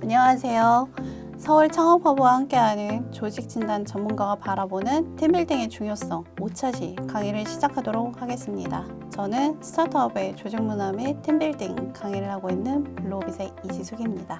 안녕하세요. 서울 창업허브와 함께하는 조직진단 전문가가 바라보는 팀빌딩의 중요성 5차시 강의를 시작하도록 하겠습니다. 저는 스타트업의 조직문화 및 팀빌딩 강의를 하고 있는 블루오빗의 이지숙입니다.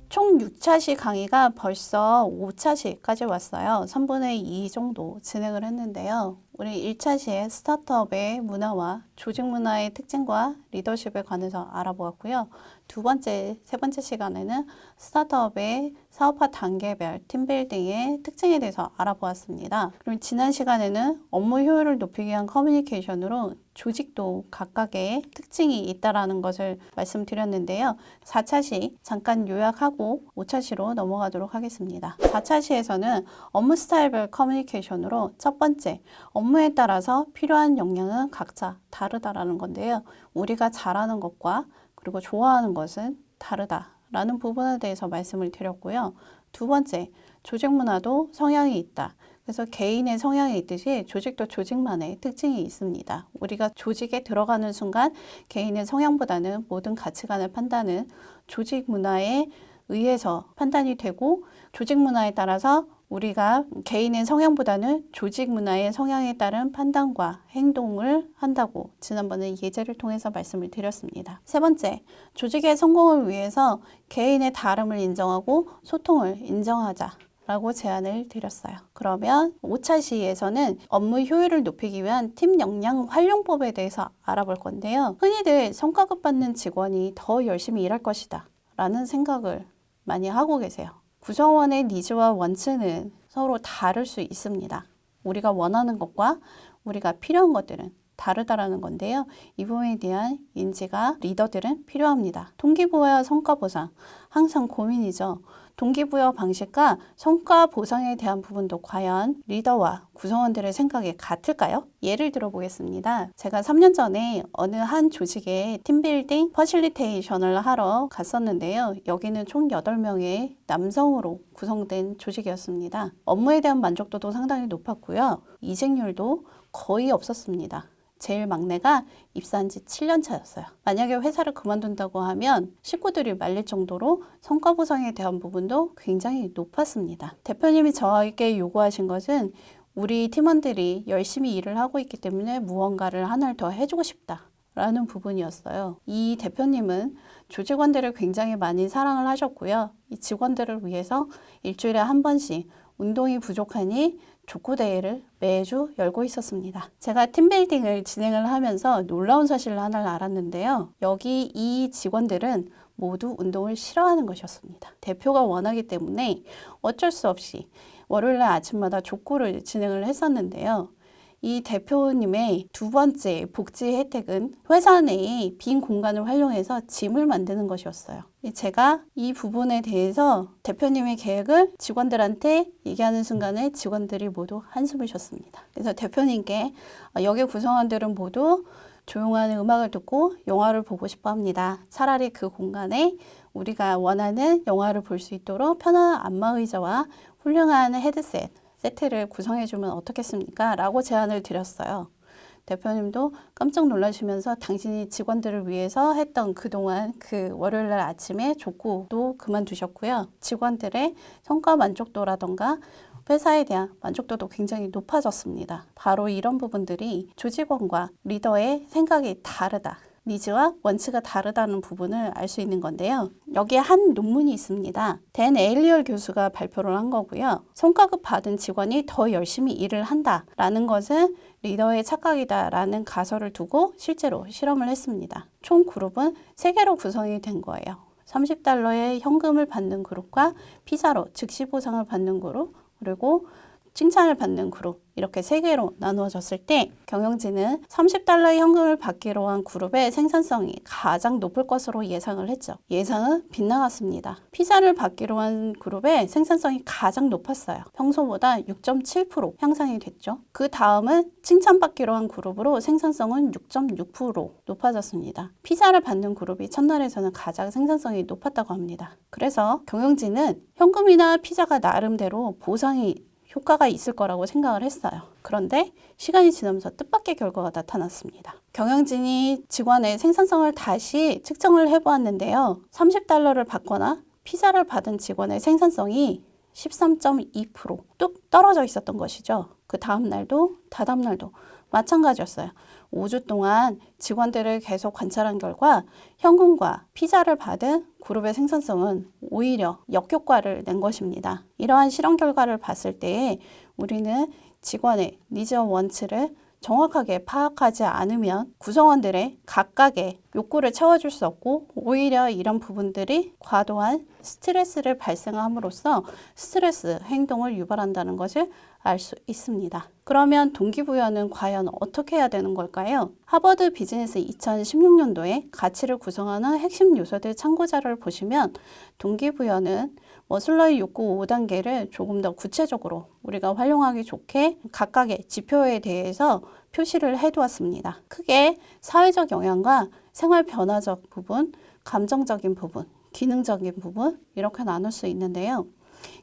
총 6차시 강의가 벌써 5차시까지 왔어요. 3분의 2 정도 진행을 했는데요. 우리 1차시에 스타트업의 문화와 조직 문화의 특징과 리더십에 관해서 알아보았고요. 두 번째, 세 번째 시간에는 스타트업의 사업화 단계별 팀빌딩의 특징에 대해서 알아보았습니다. 그럼 지난 시간에는 업무 효율을 높이기 위한 커뮤니케이션으로 조직도 각각의 특징이 있다는 것을 말씀드렸는데요. 4차시 잠깐 요약하고 5차시로 넘어가도록 하겠습니다. 4차시에서는 업무 스타일별 커뮤니케이션으로 첫 번째, 업무에 따라서 필요한 역량은 각자 다르다라는 건데요. 우리가 잘하는 것과 그리고 좋아하는 것은 다르다라는 부분에 대해서 말씀을 드렸고요. 두 번째, 조직 문화도 성향이 있다. 그래서 개인의 성향이 있듯이 조직도 조직만의 특징이 있습니다. 우리가 조직에 들어가는 순간 개인의 성향보다는 모든 가치관을 판단은 조직 문화에 의해서 판단이 되고 조직 문화에 따라서 우리가 개인의 성향보다는 조직 문화의 성향에 따른 판단과 행동을 한다고 지난번에 예제를 통해서 말씀을 드렸습니다. 세 번째, 조직의 성공을 위해서 개인의 다름을 인정하고 소통을 인정하자 라고 제안을 드렸어요. 그러면 5차 시에서는 업무 효율을 높이기 위한 팀 역량 활용법에 대해서 알아볼 건데요. 흔히들 성과급 받는 직원이 더 열심히 일할 것이다 라는 생각을 많이 하고 계세요. 구성원의 니즈와 원치는 서로 다를 수 있습니다. 우리가 원하는 것과 우리가 필요한 것들은 다르다라는 건데요. 이 부분에 대한 인지가 리더들은 필요합니다. 동기부여와 성과 보상, 항상 고민이죠. 동기부여 방식과 성과 보상에 대한 부분도 과연 리더와 구성원들의 생각이 같을까요? 예를 들어 보겠습니다. 제가 3년 전에 어느 한 조직에 팀빌딩 퍼실리테이션을 하러 갔었는데요. 여기는 총 8명의 남성으로 구성된 조직이었습니다. 업무에 대한 만족도도 상당히 높았고요. 이직률도 거의 없었습니다. 제일 막내가 입사한 지 7년 차였어요. 만약에 회사를 그만둔다고 하면 식구들이 말릴 정도로 성과 보상에 대한 부분도 굉장히 높았습니다. 대표님이 저에게 요구하신 것은 우리 팀원들이 열심히 일을 하고 있기 때문에 무언가를 하나를 더 해주고 싶다 라는 부분이었어요. 이 대표님은 조직원들을 굉장히 많이 사랑을 하셨고요. 이 직원들을 위해서 일주일에 한 번씩 운동이 부족하니 족구대회를 매주 열고 있었습니다. 제가 팀빌딩을 진행을 하면서 놀라운 사실을 하나를 알았는데요. 여기 이 직원들은 모두 운동을 싫어하는 것이었습니다. 대표가 원하기 때문에 어쩔 수 없이 월요일 아침마다 족구를 진행을 했었는데요. 이 대표님의 두 번째 복지 혜택은 회사 내의 빈 공간을 활용해서 짐을 만드는 것이었어요. 제가 이 부분에 대해서 대표님의 계획을 직원들한테 얘기하는 순간에 직원들이 모두 한숨을 쉬었습니다. 그래서 대표님께 여기 구성원들은 모두 조용한 음악을 듣고 영화를 보고 싶어 합니다. 차라리 그 공간에 우리가 원하는 영화를 볼 수 있도록 편안한 안마의자와 훌륭한 헤드셋 세트를 구성해주면 어떻겠습니까? 라고 제안을 드렸어요. 대표님도 깜짝 놀라시면서 당신이 직원들을 위해서 했던 그동안 그 월요일날 아침에 족구도 그만두셨고요. 직원들의 성과 만족도라던가 회사에 대한 만족도도 굉장히 높아졌습니다. 바로 이런 부분들이 조직원과 리더의 생각이 다르다. 니즈와 원치가 다르다는 부분을 알 수 있는 건데요. 여기에 한 논문이 있습니다. 댄 에일리얼 교수가 발표를 한 거고요. 성과급 받은 직원이 더 열심히 일을 한다라는 것은 리더의 착각이다라는 가설을 두고 실제로 실험을 했습니다. 총 그룹은 3개로 구성이 된 거예요. $30의 현금을 받는 그룹과 피자로 즉시 보상을 받는 그룹, 그리고 칭찬을 받는 그룹, 이렇게 3개로 나누어졌을 때 경영진은 $30의 현금을 받기로 한 그룹의 생산성이 가장 높을 것으로 예상을 했죠. 예상은 빗나갔습니다. 피자를 받기로 한 그룹의 생산성이 가장 높았어요. 평소보다 6.7% 향상이 됐죠. 그 다음은 칭찬받기로 한 그룹으로 생산성은 6.6% 높아졌습니다. 피자를 받는 그룹이 첫날에서는 가장 생산성이 높았다고 합니다. 그래서 경영진은 현금이나 피자가 나름대로 보상이 효과가 있을 거라고 생각을 했어요. 그런데 시간이 지나면서 뜻밖의 결과가 나타났습니다. 경영진이 직원의 생산성을 다시 측정을 해보았는데요. $30를 받거나 피자를 받은 직원의 생산성이 13.2%뚝 떨어져 있었던 것이죠. 그 다음 날도 다다음 날도 마찬가지였어요. 5주 동안 직원들을 계속 관찰한 결과 현금과 피자를 받은 그룹의 생산성은 오히려 역효과를 낸 것입니다. 이러한 실험 결과를 봤을 때 우리는 직원의 니즈와 원치를 정확하게 파악하지 않으면 구성원들의 각각의 욕구를 채워줄 수 없고 오히려 이런 부분들이 과도한 스트레스를 발생함으로써 스트레스 행동을 유발한다는 것을 알 수 있습니다. 그러면 동기부여는 과연 어떻게 해야 되는 걸까요? 하버드 비즈니스 2016년도에 가치를 구성하는 핵심 요소들 참고자료를 보시면 동기부여는 머슬러의 욕구 5단계를 조금 더 구체적으로 우리가 활용하기 좋게 각각의 지표에 대해서 표시를 해두었습니다. 크게 사회적 영향과 생활 변화적 부분, 감정적인 부분, 기능적인 부분 이렇게 나눌 수 있는데요.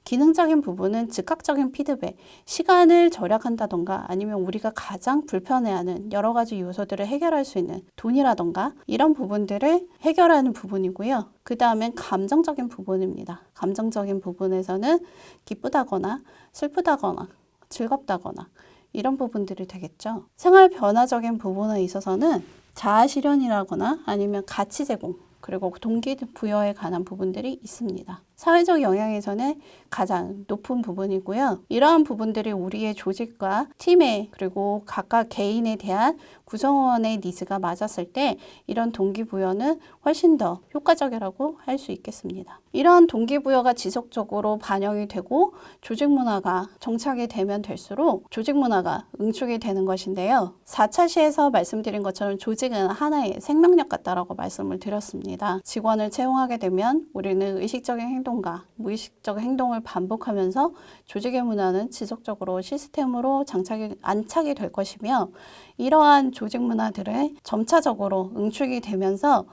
기능적인 부분은 즉각적인 피드백, 시간을 절약한다던가 아니면 우리가 가장 불편해하는 여러 가지 요소들을 해결할 수 있는 돈이라던가 이런 부분들을 해결하는 부분이고요. 그 다음엔 감정적인 부분입니다. 감정적인 부분에서는 기쁘다거나 슬프다거나 즐겁다거나 이런 부분들이 되겠죠. 생활 변화적인 부분에 있어서는 자아 실현이라거나 아니면 가치 제공 그리고 동기부여에 관한 부분들이 있습니다. 사회적 영향에서는 가장 높은 부분이고요. 이러한 부분들이 우리의 조직과 팀에 그리고 각각 개인에 대한 구성원의 니즈가 맞았을 때 이런 동기부여는 훨씬 더 효과적이라고 할 수 있겠습니다. 이러한 동기부여가 지속적으로 반영이 되고 조직 문화가 정착이 되면 될수록 조직 문화가 응축이 되는 것인데요. 4차 시에서 말씀드린 것처럼 조직은 하나의 생명력 같다라고 말씀을 드렸습니다. 직원을 채용하게 되면 우리는 의식적인 행동과 무의식적 행동을 반복하면서 조직의 문화는 지속적으로 시스템으로 안착이 될 것이며 이러한 조직 문화들을 점차적으로 응축이 되면서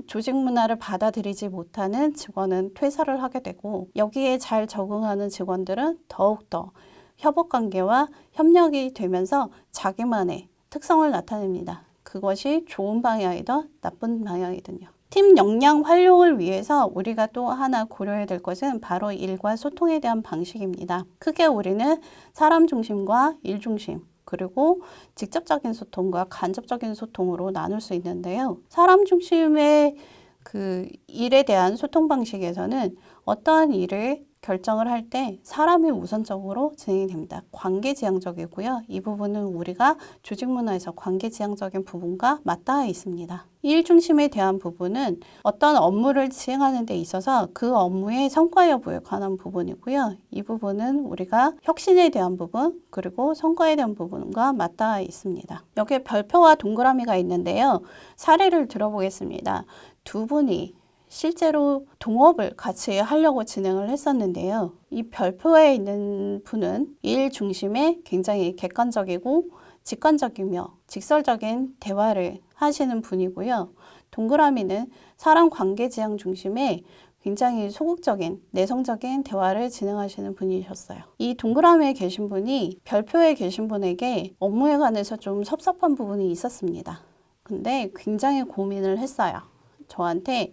조직 문화를 받아들이지 못하는 직원은 퇴사를 하게 되고 여기에 잘 적응하는 직원들은 더욱더 협업관계와 협력이 되면서 자기만의 특성을 나타냅니다. 그것이 좋은 방향이든 나쁜 방향이든요. 팀 역량 활용을 위해서 우리가 또 하나 고려해야 될 것은 바로 일과 소통에 대한 방식입니다. 크게 우리는 사람 중심과 일 중심 그리고 직접적인 소통과 간접적인 소통으로 나눌 수 있는데요. 사람 중심의 그 일에 대한 소통 방식에서는 어떠한 일을 결정을 할 때 사람이 우선적으로 진행이 됩니다. 관계지향적이고요. 이 부분은 우리가 조직 문화에서 관계지향적인 부분과 맞닿아 있습니다. 일 중심에 대한 부분은 어떤 업무를 시행하는 데 있어서 그 업무의 성과 여부에 관한 부분이고요. 이 부분은 우리가 혁신에 대한 부분 그리고 성과에 대한 부분과 맞닿아 있습니다. 여기에 별표와 동그라미가 있는데요. 사례를 들어보겠습니다. 두 분이 실제로 동업을 같이 하려고 진행을 했었는데요. 이 별표에 있는 분은 일 중심에 굉장히 객관적이고 직관적이며 직설적인 대화를 하시는 분이고요. 동그라미는 사람 관계 지향 중심에 굉장히 소극적인 내성적인 대화를 진행하시는 분이셨어요. 이 동그라미에 계신 분이 별표에 계신 분에게 업무에 관해서 좀 섭섭한 부분이 있었습니다. 근데 굉장히 고민을 했어요. 저한테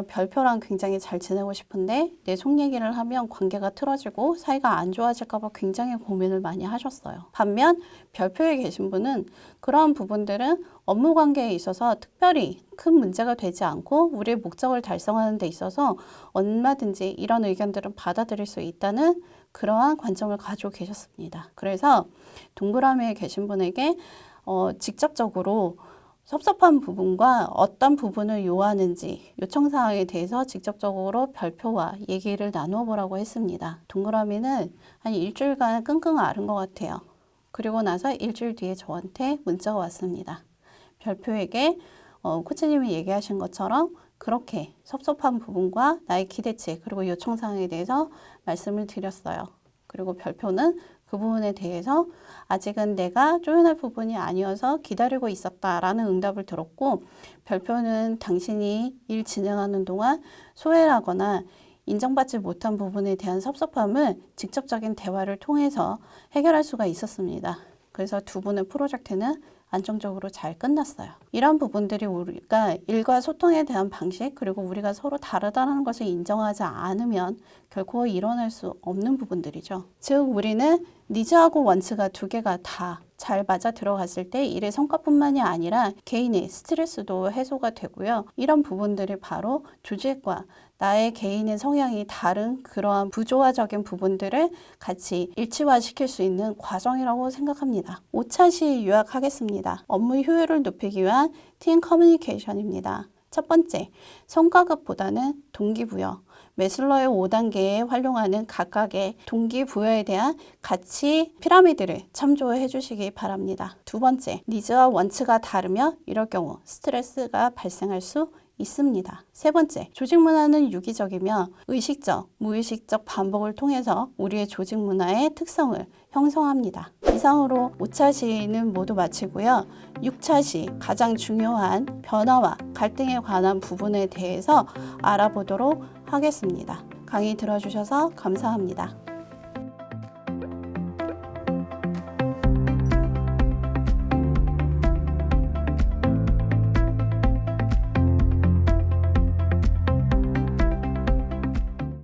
별표랑 굉장히 잘 지내고 싶은데 내 속 얘기를 하면 관계가 틀어지고 사이가 안 좋아질까 봐 굉장히 고민을 많이 하셨어요. 반면 별표에 계신 분은 그러한 부분들은 업무 관계에 있어서 특별히 큰 문제가 되지 않고 우리의 목적을 달성하는 데 있어서 얼마든지 이런 의견들은 받아들일 수 있다는 그러한 관점을 가지고 계셨습니다. 그래서 동그라미에 계신 분에게 직접적으로 섭섭한 부분과 어떤 부분을 요하는지 요청사항에 대해서 직접적으로 별표와 얘기를 나누어 보라고 했습니다. 동그라미는 한 일주일간 끙끙 앓은 것 같아요. 그리고 나서 일주일 뒤에 저한테 문자가 왔습니다. 별표에게 코치님이 얘기하신 것처럼 그렇게 섭섭한 부분과 나의 기대치 그리고 요청사항에 대해서 말씀을 드렸어요. 그리고 별표는 그 부분에 대해서 아직은 내가 조연할 부분이 아니어서 기다리고 있었다라는 응답을 들었고 별표는 당신이 일 진행하는 동안 소외하거나 인정받지 못한 부분에 대한 섭섭함을 직접적인 대화를 통해서 해결할 수가 있었습니다. 그래서 두 분의 프로젝트는 안정적으로 잘 끝났어요. 이런 부분들이 우리가 일과 소통에 대한 방식, 그리고 우리가 서로 다르다는 것을 인정하지 않으면 결코 일어날 수 없는 부분들이죠. 즉 우리는 니즈하고 원츠가 두 개가 다 잘 맞아 들어갔을 때 일의 성과뿐만이 아니라 개인의 스트레스도 해소가 되고요. 이런 부분들이 바로 조직과 나의 개인의 성향이 다른 그러한 부조화적인 부분들을 같이 일치화시킬 수 있는 과정이라고 생각합니다. 5차시 요약하겠습니다. 업무 효율을 높이기 위한 팀 커뮤니케이션입니다. 첫 번째, 성과급보다는 동기부여. 매슬로의 5단계에 활용하는 각각의 동기부여에 대한 가치 피라미드를 참조해 주시기 바랍니다. 두 번째, 니즈와 원츠가 다르며 이럴 경우 스트레스가 발생할 수 있습니다. 세 번째, 조직 문화는 유기적이며 의식적, 무의식적 반복을 통해서 우리의 조직 문화의 특성을 형성합니다. 이상으로 5차시는 모두 마치고요. 6차시 가장 중요한 변화와 갈등에 관한 부분에 대해서 알아보도록 하겠습니다. 강의 들어주셔서 감사합니다.